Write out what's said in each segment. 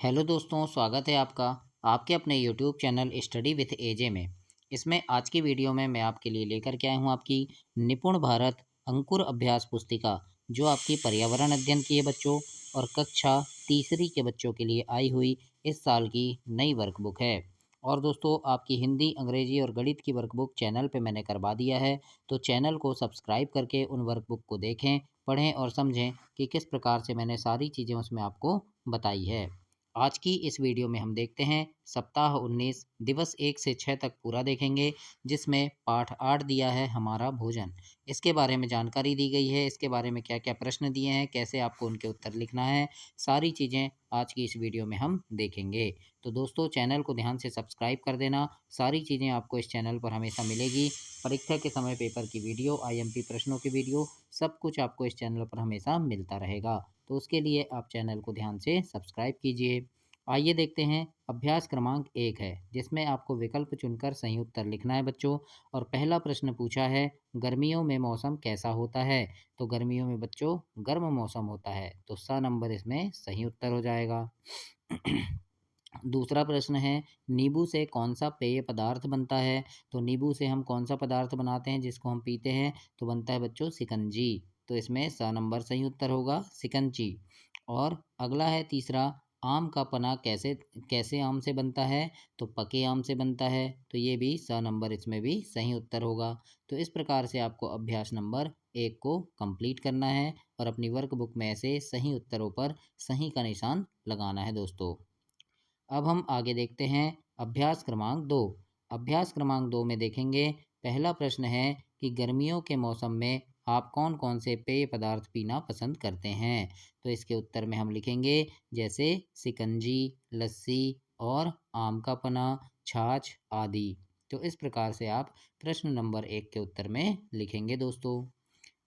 Hello दोस्तों, स्वागत है आपका आपके अपने यूट्यूब चैनल स्टडी विथ एजे में। इसमें आज की वीडियो में मैं आपके लिए लेकर के आया हूँ आपकी निपुण भारत अंकुर अभ्यास पुस्तिका, जो आपकी पर्यावरण अध्ययन की है बच्चों और कक्षा तीसरी के बच्चों के लिए आई हुई इस साल की नई वर्कबुक है। और दोस्तों, आपकी हिंदी, अंग्रेजी और गणित की वर्कबुक चैनल पे मैंने करवा दिया है, तो चैनल को सब्सक्राइब करके उन वर्कबुक को देखें, पढ़ें और समझें कि किस प्रकार से मैंने सारी चीज़ें उसमें आपको बताई है। आज की इस वीडियो में हम देखते हैं सप्ताह 19 दिवस 1 से 6 तक पूरा देखेंगे, जिसमें पाठ 8 दिया है हमारा भोजन। इसके बारे में जानकारी दी गई है, इसके बारे में क्या-क्या प्रश्न दिए हैं, कैसे आपको उनके उत्तर लिखना है, सारी चीज़ें आज की इस वीडियो में हम देखेंगे। तो दोस्तों, चैनल को ध्यान से सब्सक्राइब कर देना, सारी चीज़ें आपको इस चैनल पर हमेशा मिलेगी। परीक्षा के समय पेपर की वीडियो, आईएमपी प्रश्नों की वीडियो, सब कुछ आपको इस चैनल पर हमेशा मिलता रहेगा। तो उसके लिए आप चैनल को ध्यान से सब्सक्राइब कीजिए। आइए देखते हैं, अभ्यास क्रमांक 1 है, जिसमें आपको विकल्प चुनकर सही उत्तर लिखना है बच्चों। और पहला प्रश्न पूछा है, गर्मियों में मौसम कैसा होता है? तो गर्मियों में बच्चों गर्म मौसम होता है, तो स नंबर इसमें सही उत्तर हो जाएगा। दूसरा प्रश्न है, नींबू से कौन सा पेय पदार्थ बनता है? तो नींबू से हम कौन सा पदार्थ बनाते हैं जिसको हम पीते हैं? तो बनता है बच्चों शिकंजी। तो इसमें स नंबर सही उत्तर होगा, शिकंजी। और अगला है तीसरा, आम का पन्ना कैसे कैसे आम से बनता है? तो पके आम से बनता है, तो ये भी स नंबर इसमें भी सही उत्तर होगा। तो इस प्रकार से आपको अभ्यास नंबर 1 को कंप्लीट करना है और अपनी वर्कबुक में ऐसे सही उत्तरों पर सही का निशान लगाना है दोस्तों। अब हम आगे देखते हैं अभ्यास क्रमांक 2। अभ्यास क्रमांक 2 में देखेंगे, पहला प्रश्न है कि गर्मियों के मौसम में आप कौन-कौन से पेय पदार्थ पीना पसंद करते हैं? तो इसके उत्तर में हम लिखेंगे जैसे शिकंजी, लस्सी और आम का पन्ना, छाछ आदि। तो इस प्रकार से आप प्रश्न नंबर 1 के उत्तर में लिखेंगे दोस्तों।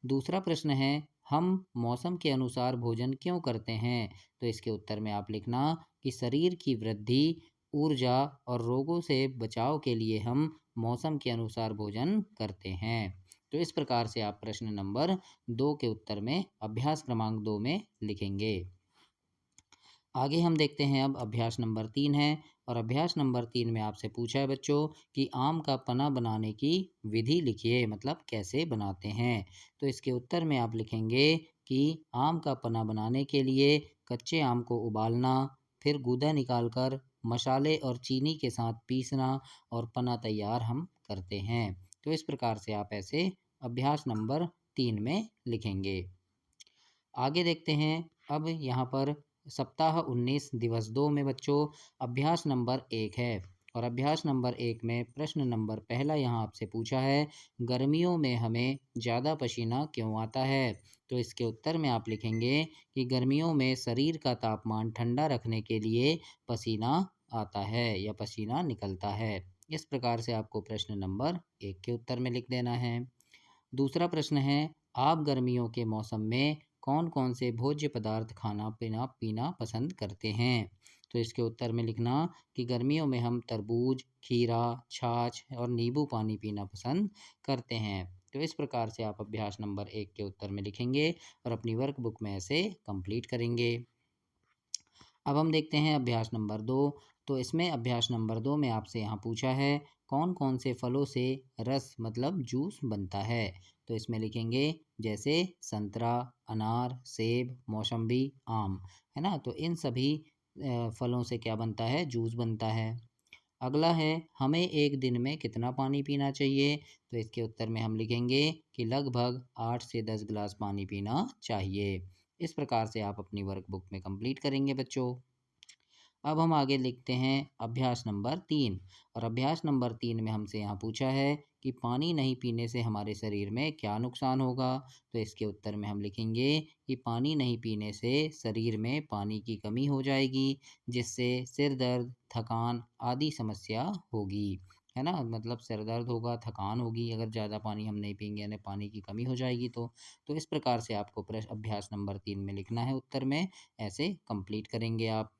दूसरा प्रश्न है, हम मौसम के अनुसार भोजन क्यों करते हैं? तो इसके उत्तर में आप लिखना कि शरीर की वृद्धि, ऊर्जा और रोगों से बचाव के लिए हम मौसम के अनुसार भोजन करते हैं। तो इस प्रकार से आप प्रश्न नंबर 2 के उत्तर में अभ्यास क्रमांक 2 में लिखेंगे। आगे हम देखते हैं, अब अभ्यास नंबर 3 है और अभ्यास नंबर 3 में आपसे पूछा है बच्चों कि आम का पन्ना बनाने की विधि लिखिए, मतलब कैसे बनाते हैं। तो इसके उत्तर में आप लिखेंगे कि आम का पन्ना बनाने के लिए कच्चे आम को उबालना, फिर गूदा निकालकर मसाले और चीनी के साथ पीसना और पन्ना तैयार हम करते हैं। तो इस प्रकार से आप ऐसे अभ्यास नंबर 3 में लिखेंगे। आगे देखते हैं, अब यहाँ पर सप्ताह 19 दिवस 2 में बच्चों अभ्यास नंबर 1 है और अभ्यास नंबर 1 में प्रश्न नंबर पहला यहाँ आपसे पूछा है, गर्मियों में हमें ज़्यादा पसीना क्यों आता है? तो इसके उत्तर में आप लिखेंगे कि गर्मियों में शरीर का तापमान ठंडा रखने के लिए पसीना आता है या पसीना निकलता है। इस प्रकार से आपको प्रश्न नंबर 1 के उत्तर में लिख देना है। दूसरा प्रश्न है, आप गर्मियों के मौसम में कौन-कौन से भोज्य पदार्थ खाना पीना पीना पसंद करते हैं? तो इसके उत्तर में लिखना कि गर्मियों में हम तरबूज, खीरा, छाछ और नींबू पानी पीना पसंद करते हैं। तो इस प्रकार से आप अभ्यास नंबर 1 के उत्तर में लिखेंगे और अपनी वर्कबुक में ऐसे कंप्लीट करेंगे। अब हम देखते हैं अभ्यास नंबर 2। तो इसमें अभ्यास नंबर 2 में आपसे यहाँ पूछा है, कौन-कौन से फलों से रस मतलब जूस बनता है? तो इसमें लिखेंगे जैसे संतरा, अनार, सेब, मौसम्बी, आम, है ना? तो इन सभी फलों से क्या बनता है? जूस बनता है। अगला है, हमें एक दिन में कितना पानी पीना चाहिए? तो इसके उत्तर में हम लिखेंगे कि लगभग 8 से 10 गिलास पानी पीना चाहिए। इस प्रकार से आप अपनी वर्कबुक में कंप्लीट करेंगे बच्चों। अब हम आगे लिखते हैं अभ्यास नंबर 3 और अभ्यास नंबर 3 में हमसे यहाँ पूछा है कि पानी नहीं पीने से हमारे शरीर में क्या नुकसान होगा? तो इसके उत्तर में हम लिखेंगे कि पानी नहीं पीने से शरीर में पानी की कमी हो जाएगी, जिससे सिर दर्द, थकान आदि समस्या होगी, है ना? मतलब सिर दर्द होगा, थकान होगी अगर ज़्यादा पानी हम नहीं पिएँगे, यानी पानी की कमी हो जाएगी तो। तो इस प्रकार से आपको अभ्यास नंबर 3 में लिखना है उत्तर में, ऐसे कंप्लीट करेंगे आप।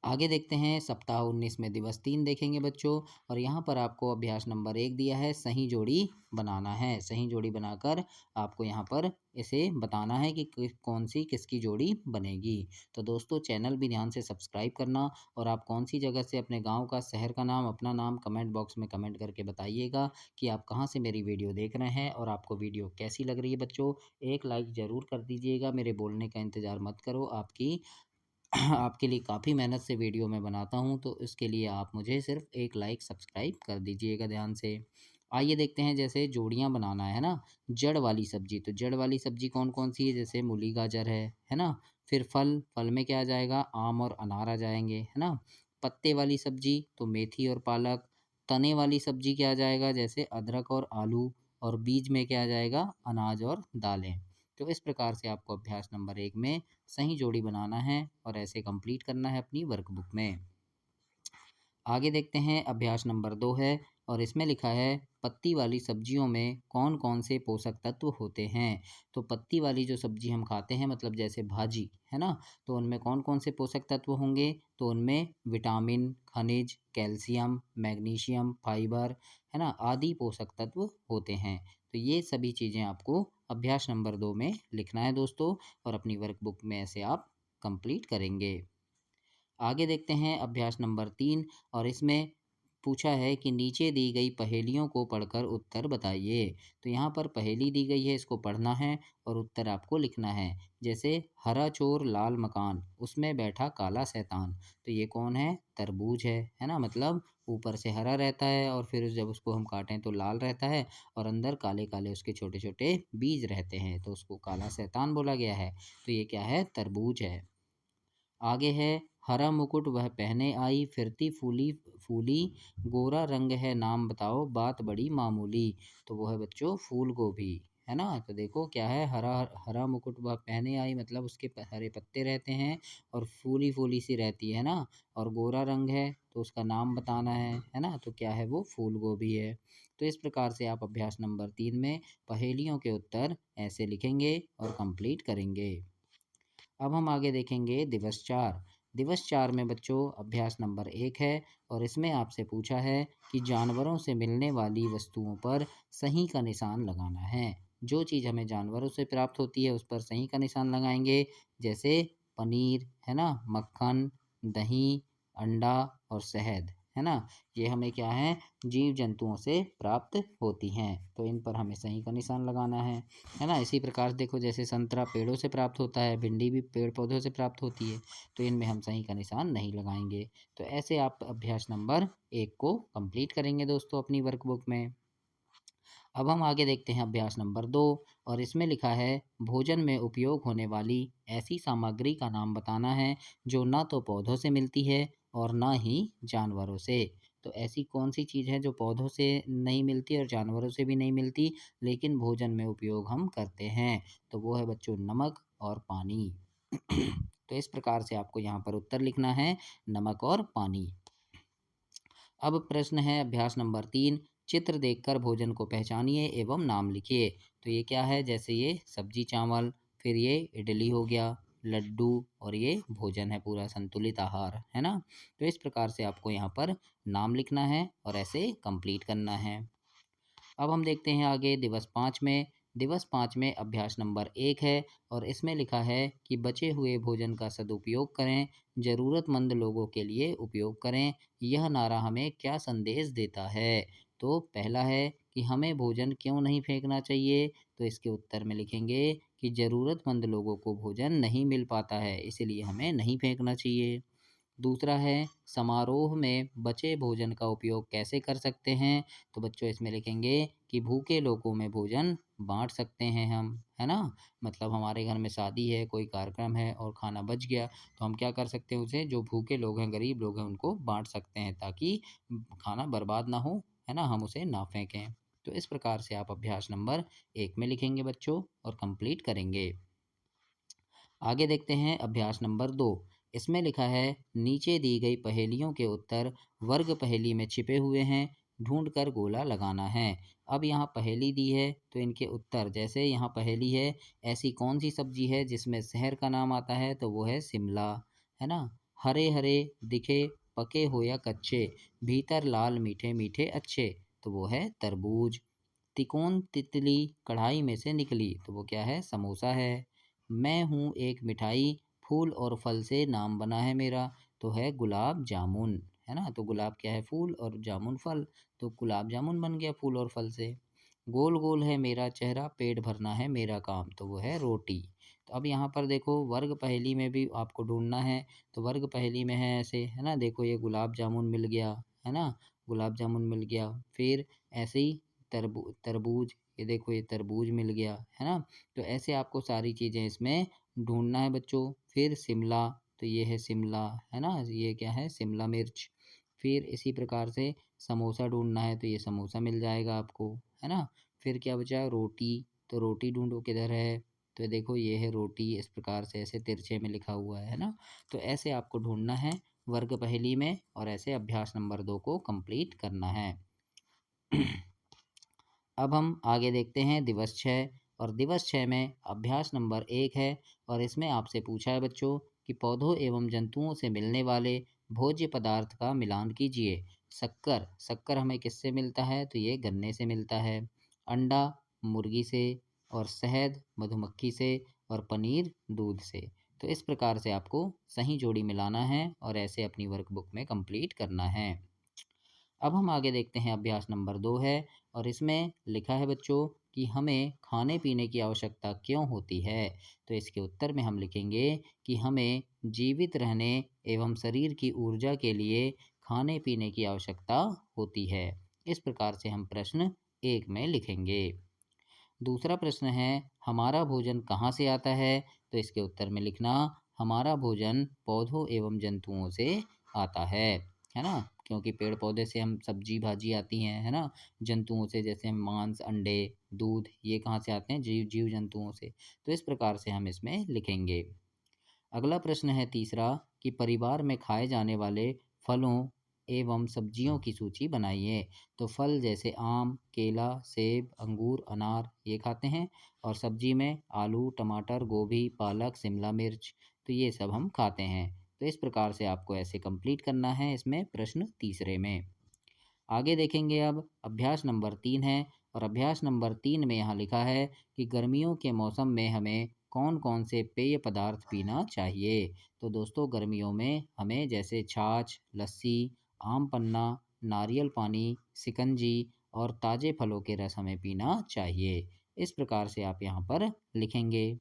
आगे देखते हैं सप्ताह 19 में दिवस 3 देखेंगे बच्चों। और यहाँ पर आपको अभ्यास नंबर 1 दिया है, सही जोड़ी बनाना है। सही जोड़ी बनाकर आपको यहाँ पर इसे बताना है कि कौन सी किसकी जोड़ी बनेगी। तो दोस्तों चैनल भी ध्यान से सब्सक्राइब करना, और आप कौन सी जगह से, अपने गांव का, शहर का नाम, अपना नाम कमेंट बॉक्स में कमेंट करके बताइएगा कि आप कहाँ से मेरी वीडियो देख रहे हैं और आपको वीडियो कैसी लग रही है बच्चों। एक लाइक ज़रूर कर दीजिएगा, मेरे बोलने का इंतज़ार मत करो। आपकी आपके लिए काफ़ी मेहनत से वीडियो मैं बनाता हूँ, तो इसके लिए आप मुझे सिर्फ एक लाइक सब्सक्राइब कर दीजिएगा ध्यान से। आइए देखते हैं, जैसे जोड़ियाँ बनाना है ना, जड़ वाली सब्जी। तो जड़ वाली सब्जी कौन कौन सी है, जैसे मूली गाजर है ना। फिर फल, फल में क्या आ जाएगा, आम और अनार आ जाएंगे, है ना। पत्ते वाली सब्जी तो मेथी और पालक। तने वाली सब्जी क्या आ जाएगा, जैसे अदरक और आलू। और बीज में क्या आ जाएगा, अनाज और दालें। तो इस प्रकार से आपको अभ्यास नंबर 1 में सही जोड़ी बनाना है और ऐसे कंप्लीट करना है अपनी वर्कबुक में। आगे देखते हैं, अभ्यास नंबर 2 है और इसमें लिखा है, पत्ती वाली सब्जियों में कौन कौन से पोषक तत्व होते हैं। तो पत्ती वाली जो सब्जी हम खाते हैं, मतलब जैसे भाजी, है ना, तो उनमें कौन कौन से पोषक तत्व होंगे। तो उनमें विटामिन, खनिज, कैल्शियम, मैग्नीशियम, फाइबर, है ना, आदि पोषक तत्व होते हैं। तो ये सभी चीज़ें आपको अभ्यास नंबर 2 में लिखना है दोस्तों, और अपनी वर्कबुक में ऐसे आप कंप्लीट करेंगे। आगे देखते हैं अभ्यास नंबर 3, और इसमें पूछा है कि नीचे दी गई पहेलियों को पढ़कर उत्तर बताइए। तो यहाँ पर पहेली दी गई है, इसको पढ़ना है और उत्तर आपको लिखना है। जैसे हरा चोर लाल मकान, उसमें बैठा काला शैतान। तो ये कौन है, तरबूज है ना। मतलब ऊपर से हरा रहता है और फिर जब उसको हम काटें तो लाल रहता है, और अंदर काले काले उसके छोटे छोटे बीज रहते हैं, तो उसको काला शैतान बोला गया है। तो ये क्या है, तरबूज है। आगे है, हरा मुकुट वह पहने आई, फिरती फूली फूली, गोरा रंग है नाम बताओ, बात बड़ी मामूली। तो वो है बच्चों फूल गोभी, है ना। तो देखो क्या है, हरा हरा मुकुट वह पहने आई, मतलब उसके हरे पत्ते रहते हैं और फूली फूली सी रहती है ना। और गोरा रंग है तो उसका नाम बताना है ना। तो क्या है, वो फूल गोभी है। तो इस प्रकार से आप अभ्यास नंबर 3 में पहेलियों के उत्तर ऐसे लिखेंगे और कंप्लीट करेंगे। अब हम आगे देखेंगे दिवस 4। दिवस 4 में बच्चों अभ्यास नंबर 1 है और इसमें आपसे पूछा है कि जानवरों से मिलने वाली वस्तुओं पर सही का निशान लगाना है। जो चीज़ हमें जानवरों से प्राप्त होती है उस पर सही का निशान लगाएंगे। जैसे पनीर, है ना, मक्खन, दही, अंडा और शहद, है ना। ये हमें क्या है, जीव जंतुओं से प्राप्त होती हैं, तो इन पर हमें सही का निशान लगाना है ना। इसी प्रकार देखो, जैसे संतरा पेड़ों से प्राप्त होता है, भिंडी भी पेड़ पौधों से प्राप्त होती है, तो इनमें हम सही का निशान नहीं लगाएंगे। तो ऐसे आप अभ्यास नंबर 1 को कंप्लीट करेंगे दोस्तों अपनी वर्कबुक में। अब हम आगे देखते हैं अभ्यास नंबर 2, और इसमें लिखा है, भोजन में उपयोग होने वाली ऐसी सामग्री का नाम बताना है जो ना तो पौधों से मिलती है और ना ही जानवरों से। तो ऐसी कौन सी चीज़ है जो पौधों से नहीं मिलती और जानवरों से भी नहीं मिलती, लेकिन भोजन में उपयोग हम करते हैं। तो वो है बच्चों नमक और पानी। तो इस प्रकार से आपको यहाँ पर उत्तर लिखना है, नमक और पानी। अब प्रश्न है अभ्यास नंबर 3, चित्र देखकर भोजन को पहचानिए एवं नाम लिखिए। तो ये क्या है, जैसे ये सब्जी चावल, फिर ये इडली हो गया, लड्डू, और ये भोजन है पूरा संतुलित आहार, है ना। तो इस प्रकार से आपको यहाँ पर नाम लिखना है और ऐसे कंप्लीट करना है। अब हम देखते हैं आगे दिवस 5 में। दिवस 5 में अभ्यास नंबर 1 है और इसमें लिखा है कि बचे हुए भोजन का सदुपयोग करें, ज़रूरतमंद लोगों के लिए उपयोग करें। यह नारा हमें क्या संदेश देता है। तो पहला है कि हमें भोजन क्यों नहीं फेंकना चाहिए। तो इसके उत्तर में लिखेंगे कि ज़रूरतमंद लोगों को भोजन नहीं मिल पाता है, इसलिए हमें नहीं फेंकना चाहिए। दूसरा है, समारोह में बचे भोजन का उपयोग कैसे कर सकते हैं। तो बच्चों इसमें लिखेंगे कि भूखे लोगों में भोजन बांट सकते हैं हम, है ना। मतलब हमारे घर में शादी है, कोई कार्यक्रम है और खाना बच गया, तो हम क्या कर सकते हैं, उसे जो भूखे लोग हैं, गरीब लोग हैं, उनको बांट सकते हैं, ताकि खाना बर्बाद ना हो, है ना, हम उसे ना फेंकें। तो इस प्रकार से आप अभ्यास नंबर 1 में लिखेंगे बच्चों और कंप्लीट करेंगे। आगे देखते हैं अभ्यास नंबर 2। इसमें लिखा है, नीचे दी गई पहेलियों के उत्तर वर्ग पहेली में छिपे हुए हैं, ढूंढकर गोला लगाना है। अब यहाँ पहेली दी है तो इनके उत्तर, जैसे यहाँ पहेली है, ऐसी कौन सी सब्जी है जिसमें शहर का नाम आता है। तो वो है शिमला, है ना। हरे हरे दिखे पके हो या कच्चे, भीतर लाल मीठे मीठे अच्छे, तो वो है तरबूज। तिकोन तितली कढ़ाई में से निकली, तो वो क्या है, समोसा है। मैं हूँ एक मिठाई, फूल और फल से नाम बना है मेरा, तो है गुलाब जामुन, है ना। तो गुलाब क्या है, फूल, और जामुन फल, तो गुलाब जामुन बन गया फूल और फल से। गोल गोल है मेरा चेहरा, पेट भरना है मेरा काम, तो वो है रोटी। तो अब यहाँ पर देखो वर्ग पहेली में भी आपको ढूंढना है। तो वर्ग पहेली में है ऐसे, है ना, देखो ये गुलाब जामुन मिल गया, है ना, गुलाब जामुन मिल गया। फिर ऐसे ही तरबूज, ये देखो ये तरबूज मिल गया, है ना। तो ऐसे आपको सारी चीज़ें इसमें ढूंढना है बच्चों। फिर शिमला, तो ये है शिमला, है ना, ये क्या है, शिमला मिर्च। फिर इसी प्रकार से समोसा ढूंढना है, तो ये समोसा मिल जाएगा आपको, है ना। फिर क्या बचा, रोटी, तो रोटी ढूंढो किधर है, तो देखो ये है रोटी, इस प्रकार से ऐसे तिरछे में लिखा हुआ है ना। तो ऐसे आपको ढूंढना है वर्ग पहेली में, और ऐसे अभ्यास नंबर 2 को कंप्लीट करना है। अब हम आगे देखते हैं दिवस 6, और दिवस 6 में अभ्यास नंबर 1 है, और इसमें आपसे पूछा है बच्चों कि पौधों एवं जंतुओं से मिलने वाले भोज्य पदार्थ का मिलान कीजिए। शक्कर, शक्कर हमें किससे मिलता है, तो ये गन्ने से मिलता है। अंडा मुर्गी से, और शहद मधुमक्खी से, और पनीर दूध से। तो इस प्रकार से आपको सही जोड़ी मिलाना है, और ऐसे अपनी वर्कबुक में कंप्लीट करना है। अब हम आगे देखते हैं अभ्यास नंबर 2 है, और इसमें लिखा है बच्चों कि हमें खाने पीने की आवश्यकता क्यों होती है। तो इसके उत्तर में हम लिखेंगे कि हमें जीवित रहने एवं शरीर की ऊर्जा के लिए खाने पीने की आवश्यकता होती है। इस प्रकार से हम प्रश्न 1 में लिखेंगे। दूसरा प्रश्न है, हमारा भोजन कहाँ से आता है, तो इसके उत्तर में लिखना, हमारा भोजन पौधों एवं जंतुओं से आता है ना। क्योंकि पेड़ पौधे से हम सब्जी भाजी आती हैं, है ना। जंतुओं से जैसे मांस अंडे दूध, ये कहाँ से आते हैं, जीव जीव जंतुओं से। तो इस प्रकार से हम इसमें लिखेंगे। अगला प्रश्न है तीसरा, कि परिवार में खाए जाने वाले फलों एवं सब्जियों की सूची बनाइए। तो फल जैसे आम केला सेब अंगूर अनार, ये खाते हैं। और सब्जी में आलू टमाटर गोभी पालक शिमला मिर्च, तो ये सब हम खाते हैं। तो इस प्रकार से आपको ऐसे कंप्लीट करना है इसमें प्रश्न तीसरे में। आगे देखेंगे अब अभ्यास नंबर 3 है, और अभ्यास नंबर 3 में यहाँ लिखा है कि गर्मियों के मौसम में हमें कौन कौन से पेय पदार्थ पीना चाहिए। तो दोस्तों गर्मियों में हमें जैसे छाछ लस्सी आम पन्ना नारियल पानी शिकंजी और ताज़े फलों के रस हमें पीना चाहिए। इस प्रकार से आप यहाँ पर लिखेंगे।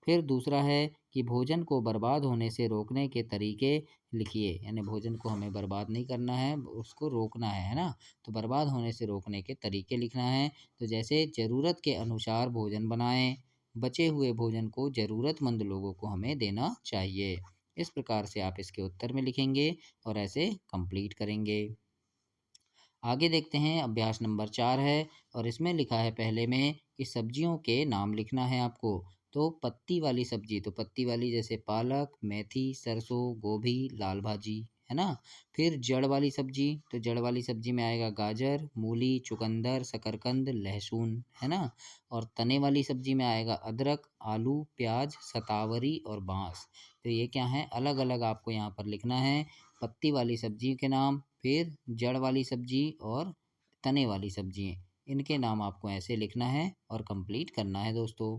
फिर दूसरा है कि भोजन को बर्बाद होने से रोकने के तरीके लिखिए, यानी भोजन को हमें बर्बाद नहीं करना है, उसको रोकना है ना। तो बर्बाद होने से रोकने के तरीके लिखना है। तो जैसे ज़रूरत के अनुसार भोजन बनाएं, बचे हुए भोजन को ज़रूरतमंद लोगों को हमें देना चाहिए। इस प्रकार से आप इसके उत्तर में लिखेंगे, और ऐसे कंप्लीट करेंगे। आगे देखते हैं अभ्यास नंबर 4 है, और इसमें लिखा है पहले में कि सब्जियों के नाम लिखना है आपको। तो पत्ती वाली सब्जी, तो पत्ती वाली जैसे पालक मेथी सरसों गोभी लाल भाजी, है ना। फिर जड़ वाली सब्जी, तो जड़ वाली सब्जी में आएगा गाजर मूली चुकंदर शकरकंद लहसुन, है ना। और तने वाली सब्जी में आएगा अदरक आलू प्याज शतावरी और बांस। तो ये क्या है, अलग अलग आपको यहाँ पर लिखना है पत्ती वाली सब्जी के नाम, फिर जड़ वाली सब्जी और तने वाली सब्जी, इनके नाम आपको ऐसे लिखना है और कंप्लीट करना है दोस्तों।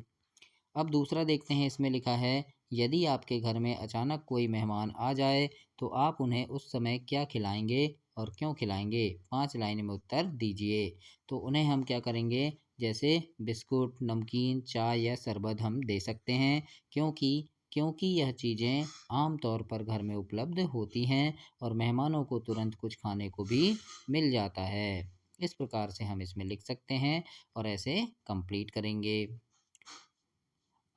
अब दूसरा देखते हैं, इसमें लिखा है यदि आपके घर में अचानक कोई मेहमान आ जाए तो आप उन्हें उस समय क्या खिलाएंगे और क्यों खिलाएंगे, 5 लाइन में उत्तर दीजिए। तो उन्हें हम क्या करेंगे, जैसे बिस्कुट नमकीन चाय या शरबत हम दे सकते हैं, क्योंकि क्योंकि यह चीज़ें आम तौर पर घर में उपलब्ध होती हैं, और मेहमानों को तुरंत कुछ खाने को भी मिल जाता है। इस प्रकार से हम इसमें लिख सकते हैं, और ऐसे कंप्लीट करेंगे।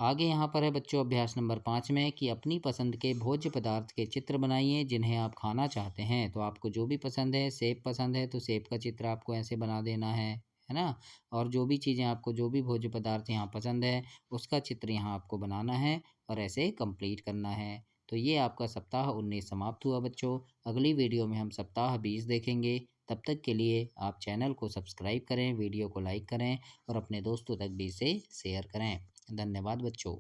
आगे यहाँ पर है बच्चों अभ्यास नंबर 5 में कि अपनी पसंद के भोज्य पदार्थ के चित्र बनाइए जिन्हें आप खाना चाहते हैं। तो आपको जो भी पसंद है, सेब पसंद है तो सेब का चित्र आपको ऐसे बना देना है ना। और जो भी चीज़ें आपको जो भी भोज्य पदार्थ यहाँ पसंद है उसका चित्र यहाँ आपको बनाना है, और ऐसे कंप्लीट करना है। तो ये आपका सप्ताह 19 समाप्त हुआ बच्चों। अगली वीडियो में हम सप्ताह 20 देखेंगे। तब तक के लिए आप चैनल को सब्सक्राइब करें वीडियो को लाइक करें और अपने दोस्तों तक भी इसे शेयर करें। धन्यवाद बच्चों।